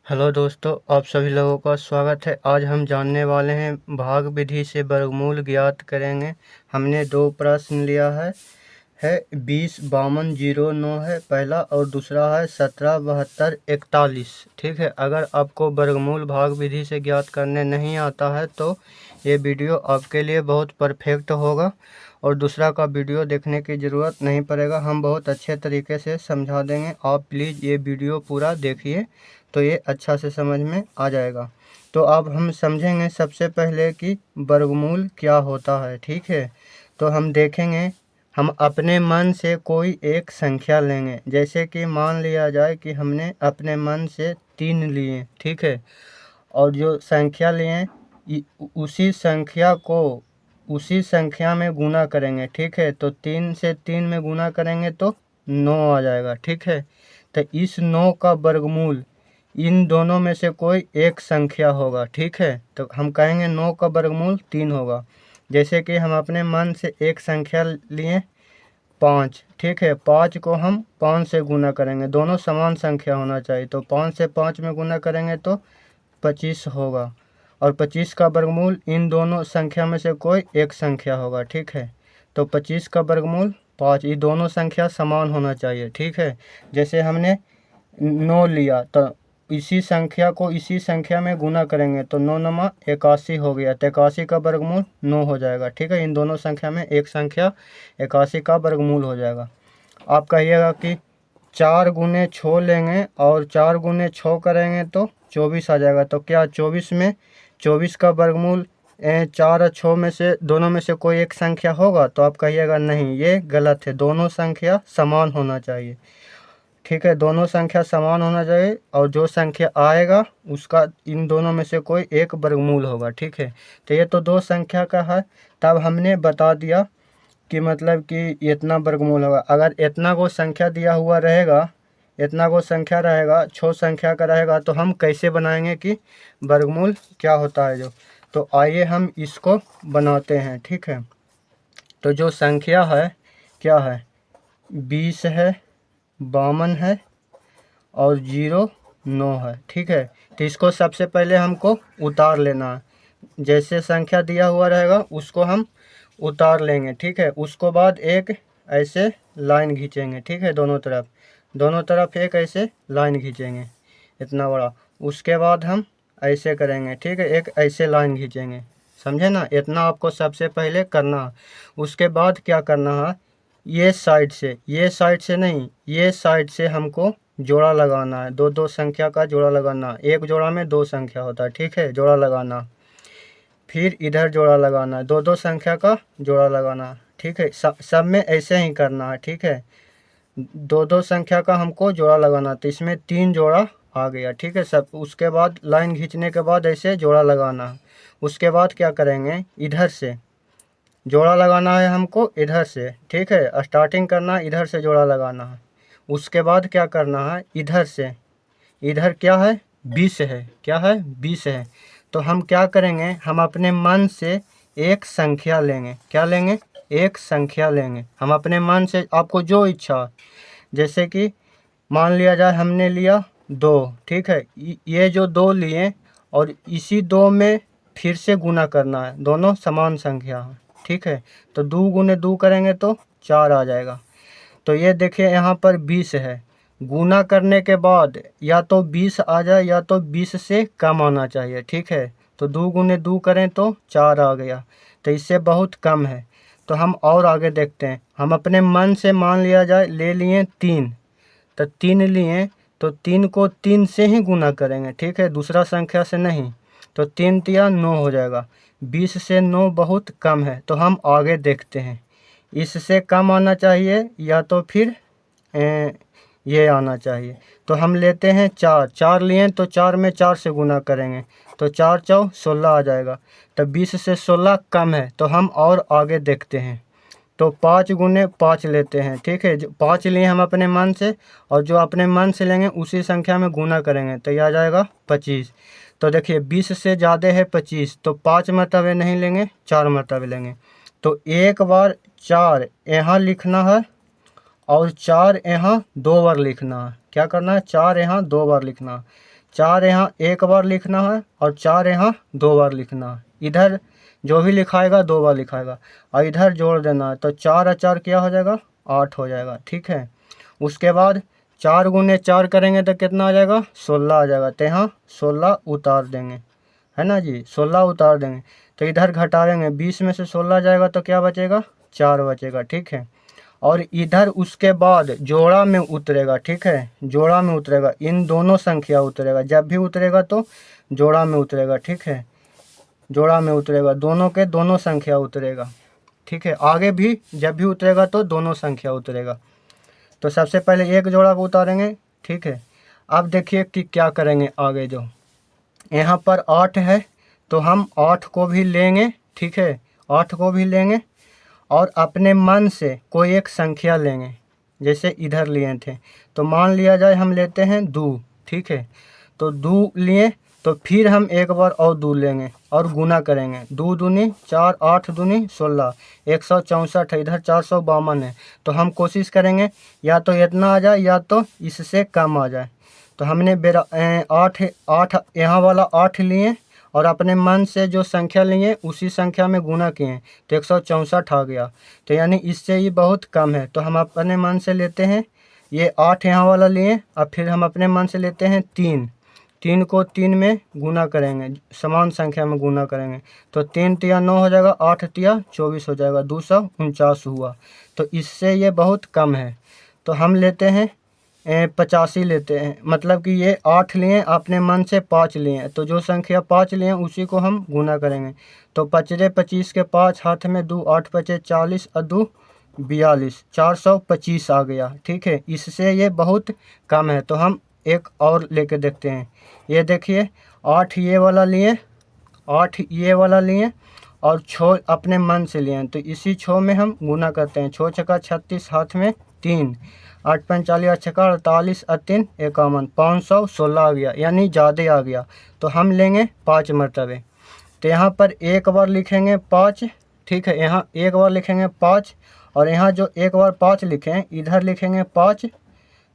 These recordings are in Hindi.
हेलो दोस्तों, आप सभी लोगों का स्वागत है। आज हम जानने वाले हैं भाग विधि से वर्गमूल ज्ञात करेंगे। हमने दो प्रश्न लिया है 20 52 09 है पहला, और दूसरा है 17 72 41। ठीक है, अगर आपको वर्गमूल भाग विधि से ज्ञात करने नहीं आता है तो ये वीडियो आपके लिए बहुत परफेक्ट होगा, और दूसरा का वीडियो देखने की ज़रूरत नहीं पड़ेगा। हम बहुत अच्छे तरीके से समझा देंगे। आप प्लीज़ ये वीडियो पूरा देखिए, तो ये अच्छा से समझ में आ जाएगा। तो अब हम समझेंगे सबसे पहले कि वर्गमूल क्या होता है। ठीक है, तो हम देखेंगे, हम अपने मन से कोई एक संख्या लेंगे। जैसे कि मान लिया जाए कि हमने अपने मन से 3 लिए। ठीक है, और जो संख्या लिए उसी संख्या को उसी संख्या में गुना करेंगे। ठीक है, तो 3 से 3 में गुना करेंगे तो 9 आ जाएगा। ठीक है, तो इस 9 का वर्गमूल इन दोनों में से कोई एक संख्या होगा। ठीक है, तो हम कहेंगे 9 का वर्गमूल 3 होगा। जैसे कि हम अपने मन से एक संख्या लिए 5। ठीक है, 5 को हम 5 से गुना करेंगे, दोनों समान संख्या होना चाहिए। तो 5 से 5 में गुना करेंगे तो 25 होगा, और 25 का वर्गमूल इन दोनों संख्या में से कोई एक संख्या होगा। ठीक है, तो 25 का वर्गमूल 5, ये दोनों संख्या समान होना चाहिए। ठीक है, जैसे हमने 9 लिया तो इसी संख्या को इसी संख्या में गुना करेंगे तो 9 नमा 81 हो गया, तो 81 का वर्गमूल 9 हो जाएगा। ठीक है, इन दोनों संख्या में एक संख्या 81 का वर्गमूल हो जाएगा। आप कहिएगा कि 4 गुने 6 लेंगे और 4 गुने 6 करेंगे तो 24 आ जाएगा। तो क्या 24 का वर्गमूल 4 और 6 में से दोनों में से कोई एक संख्या होगा? तो आप कहिएगा नहीं, ये गलत है, दोनों संख्या समान होना चाहिए। ठीक है, दोनों संख्या समान होना चाहिए, और जो संख्या आएगा उसका इन दोनों में से कोई एक वर्गमूल होगा। ठीक है, तो ये तो दो संख्या का है, तब हमने बता दिया कि मतलब कि इतना वर्गमूल होगा। अगर इतना को संख्या दिया हुआ रहेगा, इतना को संख्या रहेगा, 6 संख्या का रहेगा, तो हम कैसे बनाएंगे कि वर्गमूल क्या होता है जो। तो आइए हम इसको बनाते हैं। ठीक है, तो जो संख्या है क्या है, 20 है, 52 है और 9 है। ठीक है, तो इसको सबसे पहले हमको उतार लेना है। जैसे संख्या दिया हुआ रहेगा उसको हम उतार लेंगे। ठीक है, उसको बाद एक ऐसे लाइन खींचेंगे। ठीक है, दोनों तरफ एक ऐसे लाइन खींचेंगे इतना बड़ा। उसके बाद हम ऐसे करेंगे। ठीक है, एक ऐसे लाइन खींचेंगे। समझे ना, इतना आपको सबसे पहले करना है। उसके बाद क्या करना है, ये साइड से नहीं, ये साइड से हमको जोड़ा लगाना है। दो दो संख्या का जोड़ा लगाना है, एक जोड़ा में 2 संख्या होता है। ठीक है, जोड़ा लगाना, फिर इधर जोड़ा लगाना है, दो दो संख्या का जोड़ा लगाना। ठीक है, सब में ऐसे ही करना है। ठीक है, दो दो संख्या का हमको जोड़ा लगाना, तो इसमें 3 जोड़ा आ गया। ठीक है, सब उसके बाद लाइन खींचने के बाद ऐसे जोड़ा लगाना है। उसके बाद क्या करेंगे, इधर से जोड़ा लगाना है हमको, इधर से। ठीक है, स्टार्टिंग करना है, इधर से जोड़ा लगाना है। उसके बाद क्या करना है, इधर से, इधर क्या है, 20 है, क्या है, 20 है। तो हम क्या करेंगे, हम अपने मन से एक संख्या लेंगे। क्या लेंगे, एक संख्या लेंगे हम अपने मन से, आपको जो इच्छा। जैसे कि मान लिया जाए हमने लिया 2। ठीक है, ये जो 2 लिए और इसी 2 में फिर से गुना करना है, दोनों समान संख्या है। ठीक है, तो 2 गुने 2 करेंगे तो 4 आ जाएगा। तो ये देखिए यहाँ पर 20 है, गुना करने के बाद या तो 20 आ जाए या तो 20 से कम आना चाहिए। ठीक है, तो 2 गुने 2 करें तो 4 आ गया, तो इससे बहुत कम है। तो हम और आगे देखते हैं, हम अपने मन से मान लिया जाए ले लिए 3, तो 3 लिए तो 3 को 3 से ही गुना करेंगे। ठीक है, दूसरा संख्या से नहीं। तो 3 तिया 9 हो जाएगा, 20 से 9 बहुत कम है, तो हम आगे देखते हैं। इससे कम आना चाहिए या तो फिर ये आना चाहिए। तो हम लेते हैं 4 लिए तो 4 में 4 से गुना करेंगे, तो 4 चौ 16 आ जाएगा। तो 20 से 16 कम है, तो हम और आगे देखते हैं। तो 5 गुने 5 लेते हैं। ठीक है, जो 5 लिए हम अपने मन से, और जो अपने मन से लेंगे उसी संख्या में गुना करेंगे, तो यह आ जाएगा 25। तो देखिए 20 से ज़्यादा है 25, तो 5 मरतबे नहीं लेंगे, 4 मरतबे लेंगे। तो एक बार 4 यहाँ लिखना है और 4 यहाँ 2 बार लिखना है। क्या करना है, 4 यहाँ 2 बार लिखना है। 4 यहाँ एक बार लिखना है और 4 यहाँ 2 बार लिखना है। इधर जो भी लिखाएगा 2 बार लिखाएगा और इधर जोड़ देना है। तो 4 और 4 क्या हो जाएगा, 8 हो जाएगा। ठीक है, उसके बाद 4 गुने 4 करेंगे तो कितना आ जाएगा, 16 आ जाएगा। तो यहाँ 16 उतार देंगे, है ना जी, 16 उतार देंगे। तो इधर घटाएंगे, 20 में से 16 जाएगा तो क्या बचेगा, 4 बचेगा। ठीक है, और इधर उसके बाद जोड़ा में उतरेगा। ठीक है, जोड़ा में उतरेगा, इन दोनों संख्या उतरेगा। जब भी उतरेगा तो जोड़ा में उतरेगा। ठीक है, जोड़ा में उतरेगा, दोनों के दोनों संख्या उतरेगा। ठीक है, आगे भी जब भी उतरेगा तो दोनों संख्या उतरेगा। तो सबसे पहले एक जोड़ा को उतारेंगे। ठीक है, अब देखिए कि क्या करेंगे आगे। जो यहाँ पर 8 है तो हम 8 को भी लेंगे। ठीक है, 8 को भी लेंगे और अपने मन से कोई एक संख्या लेंगे। जैसे इधर लिए थे तो मान लिया जाए हम लेते हैं 2। ठीक है, तो 2 लिए तो फिर हम एक बार और 2 लेंगे और गुना करेंगे। 2 दूनी 4, 8 दूनी 16, 164 है, इधर 452 है। तो हम कोशिश करेंगे या तो इतना आ जाए या तो इससे कम आ जाए। तो हमने 8 यहाँ वाला 8 लिए और अपने मन से जो संख्या लिए उसी संख्या में गुना किए तो 164 आ गया। तो यानी इससे ये बहुत कम है। तो हम अपने मन से लेते हैं ये 8 यहाँ वाला लिए और फिर हम अपने मन से लेते हैं 3 को 3 में गुना करेंगे, समान संख्या में गुना करेंगे। तो 3 तिया 9 हो जाएगा, 8 तिया 24 हो जाएगा, 249 हुआ। तो इससे ये बहुत कम है। तो हम लेते हैं 85 लेते हैं, मतलब कि ये 8 लिए अपने मन से 5 लिए, तो जो संख्या 5 लिए उसी को हम गुना करेंगे। तो 5 25 के 5 हाथ में 2, 8 5 40 और 2 42, 425 आ गया। ठीक है, इससे ये बहुत कम है। तो हम एक और लेके देखते हैं। ये देखिए 8 ये वाला लिए, 8 ये वाला लिए और 6 अपने मन से लिए, तो इसी 6 में हम गुना करते हैं। 6 छक्का 36, हाथ में 3, 8 45, 8 छक्का 48 और 3 51, 516 आ गया, यानी ज़्यादा आ गया। तो हम लेंगे 5 मरतबे। तो यहाँ पर एक बार लिखेंगे 5। ठीक है, यहाँ एक बार लिखेंगे 5 और यहाँ जो एक बार 5 लिखें इधर लिखेंगे 5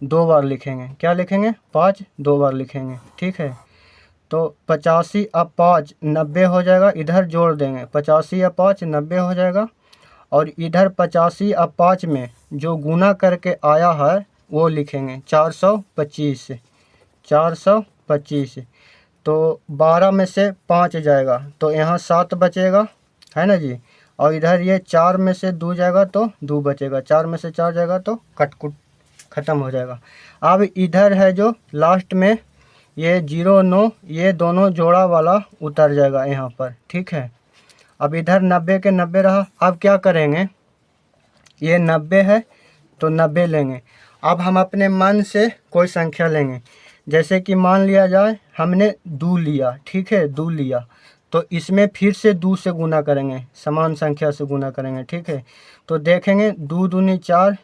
2 बार लिखेंगे। क्या लिखेंगे, 5 2 बार लिखेंगे। ठीक है, तो 85 अब 5 90 हो जाएगा, इधर जोड़ देंगे। 85 अब 5 90 हो जाएगा और इधर 85 अब 5 में जो गुना करके आया है वो लिखेंगे 425, 425। तो 12 में से 5 जाएगा तो यहाँ 7 बचेगा, है ना जी। और इधर ये 4 में से 2 जाएगा तो 2 बचेगा, 4 में से 4 जाएगा तो कटकुट ख़त्म हो जाएगा। अब इधर है जो लास्ट में ये 0 9, ये दोनों जोड़ा वाला उतर जाएगा यहाँ पर। ठीक है, अब इधर 90 के 90 रहा। अब क्या करेंगे, ये 90 है तो 90 लेंगे। अब हम अपने मन से कोई संख्या लेंगे। जैसे कि मान लिया जाए हमने 2 लिया। ठीक है, 2 लिया तो इसमें फिर से 2 से गुना करेंगे, समान संख्या से गुना करेंगे। ठीक है, तो देखेंगे 2 दूनी 4,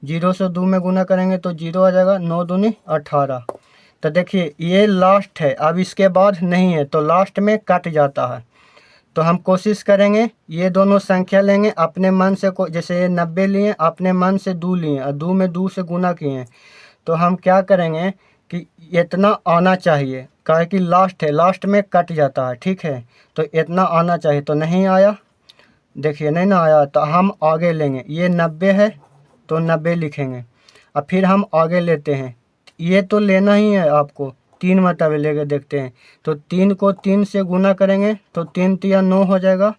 0 से 2 में गुना करेंगे तो 0 आ जाएगा, 9 दूनी 18। तो देखिए ये लास्ट है, अब इसके बाद नहीं है तो लास्ट में कट जाता है। तो हम कोशिश करेंगे ये दोनों संख्या लेंगे अपने मन से को, जैसे ये 90 लिए अपने मन से 2 लिए और 2 में 2 से गुना किए। तो हम क्या करेंगे कि इतना आना चाहिए, काहे कि लास्ट है, लास्ट में कट जाता है। ठीक है, तो इतना आना चाहिए, तो नहीं आया, देखिए नहीं ना आया, तो हम आगे लेंगे। ये 90 है तो 90 लिखेंगे और फिर हम आगे लेते हैं। ये तो लेना ही है आपको, 3 मरतबे लेके देखते हैं। तो 3 को 3 से गुना करेंगे तो 3 तिया 9 हो जाएगा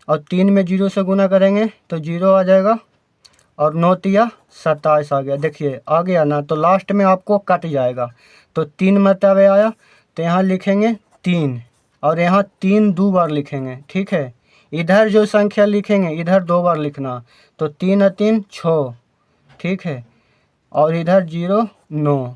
और 3 में 0 से गुना करेंगे तो 0 आ जाएगा और 9 तिया 27 आ गया। देखिए आ गया ना, तो लास्ट में आपको कट जाएगा। तो 3 मरतबे आया तो यहाँ लिखेंगे 3 और यहाँ 3 2 बार लिखेंगे। ठीक है, इधर जो संख्या लिखेंगे इधर 2 बार लिखना, तो 3 और 3 6। ठीक है, और इधर 0 9,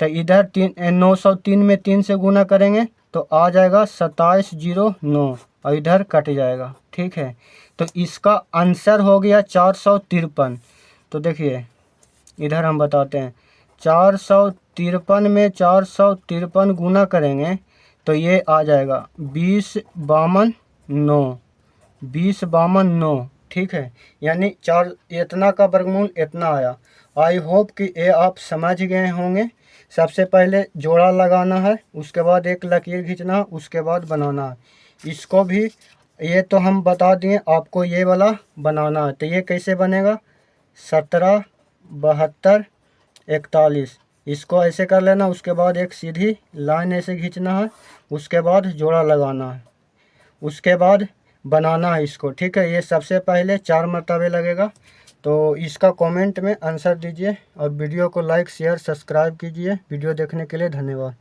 तो इधर 903 में 3 से गुना करेंगे तो आ जाएगा 27 0 9 और इधर कट जाएगा। ठीक है, तो इसका आंसर हो गया 453। तो देखिए इधर हम बताते हैं, 453 में 453 गुना करेंगे तो ये आ जाएगा 20 52 9, 20 52 9। ठीक है, यानी 4 इतना का वर्गमूल इतना आया। आई होप कि ये आप समझ गए होंगे। सबसे पहले जोड़ा लगाना है, उसके बाद एक लकीर खींचना है, उसके बाद बनाना है। इसको भी ये तो हम बता दिए, आपको ये वाला बनाना है। तो ये कैसे बनेगा, 17 72 41, इसको ऐसे कर लेना। उसके बाद एक सीधी लाइन ऐसे खींचना है, उसके बाद जोड़ा लगाना है, उसके बाद बनाना है इसको। ठीक है, ये सबसे पहले 4 मरतबे लगेगा। तो इसका कमेंट में आंसर दीजिए और वीडियो को लाइक शेयर सब्सक्राइब कीजिए। वीडियो देखने के लिए धन्यवाद।